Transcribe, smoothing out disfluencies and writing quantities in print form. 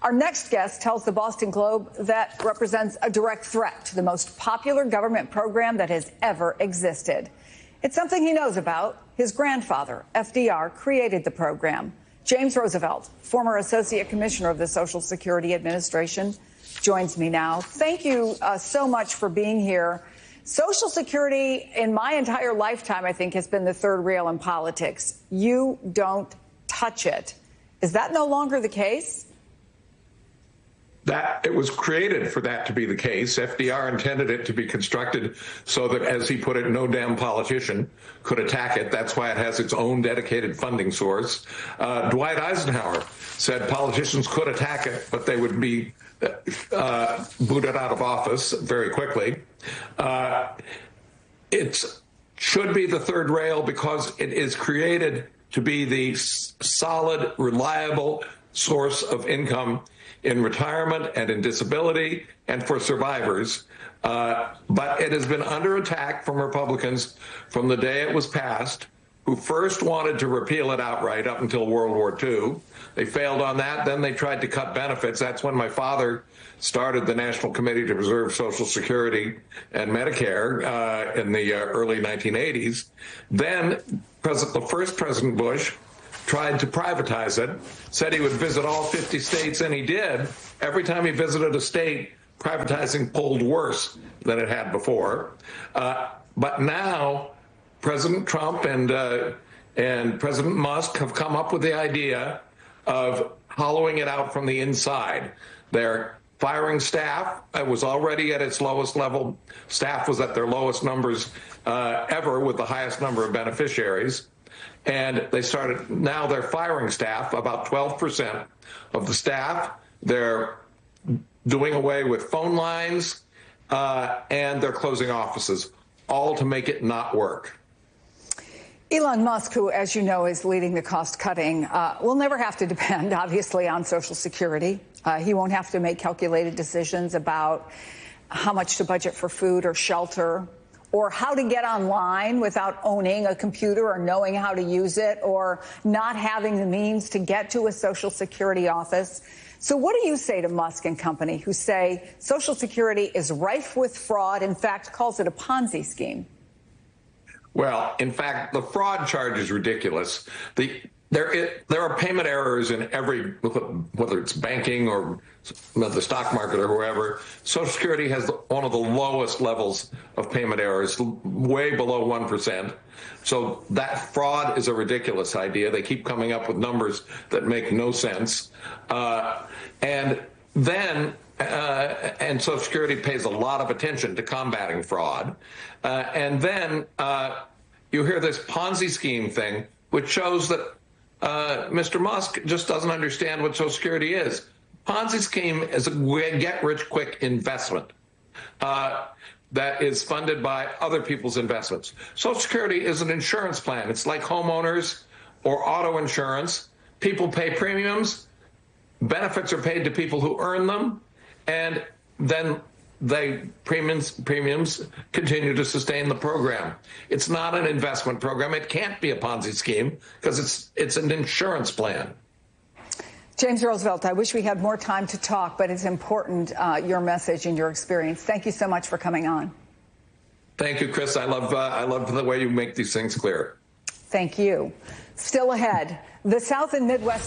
Our next guest tells the Boston Globe that represents a direct threat to the most popular government program that has ever existed. It's something he knows about. His grandfather, FDR, created the program. James Roosevelt, former Associate Commissioner of the Social Security Administration, joins me now. Thank you so much for being here. Social Security, in my entire lifetime, I think, has been the third rail in politics. You don't touch it. Is that no longer the case? That it was created for that to be the case. FDR intended it to be constructed so that, as he put it, no damn politician could attack it. That's why it has its own dedicated funding source. Dwight Eisenhower said politicians could attack it, but they would be booted out of office very quickly. It should be the third rail because it is created to be the solid, reliable source of income in retirement and in disability and for survivors. But it has been under attack from Republicans from the day it was passed, who first wanted to repeal it outright up until World War II. They failed on that. Then they tried to cut benefits. That's when my father started the National Committee to Preserve Social Security and Medicare in the early 1980s. Then the first President Bush tried to privatize it, said he would visit all 50 states, and he did. Every time he visited a state, privatizing pulled worse than it had before. But now President Trump and President Musk have come up with the idea of hollowing it out from the inside. They're firing staff. It was already at its lowest level. Staff was at their lowest numbers ever, with the highest number of beneficiaries. And now they're firing staff, about 12% of the staff. They're doing away with phone lines, and they're closing offices, all to make it not work. Elon Musk, who, as you know, is leading the cost cutting, will never have to depend, obviously, on Social Security. He won't have to make calculated decisions about how much to budget for food or shelter, or how to get online without owning a computer or knowing how to use it, or not having the means to get to a Social Security office. So what do you say to Musk and company, who say Social Security is rife with fraud, in fact, calls it a Ponzi scheme? Well, in fact, the fraud charge is ridiculous. There are payment errors in every, whether it's banking or the stock market or wherever. Social Security has one of the lowest levels of payment errors, way below 1%. So that fraud is a ridiculous idea. They keep coming up with numbers that make no sense. And Social Security pays a lot of attention to combating fraud. And then you hear this Ponzi scheme thing, which shows that Mr. Musk just doesn't understand what Social Security is. Ponzi scheme is a get-rich-quick investment that is funded by other people's investments. Social Security is an insurance plan. It's like homeowners or auto insurance. People pay premiums. Benefits are paid to people who earn them, and then premiums continue to sustain the program. It's not an investment program. It can't be a Ponzi scheme because it's an insurance plan. James Roosevelt, I wish we had more time to talk, but it's important, your message and your experience. Thank you so much for coming on. Thank you, Chris. I love the way you make these things clear. Thank you. Still ahead, the South and Midwest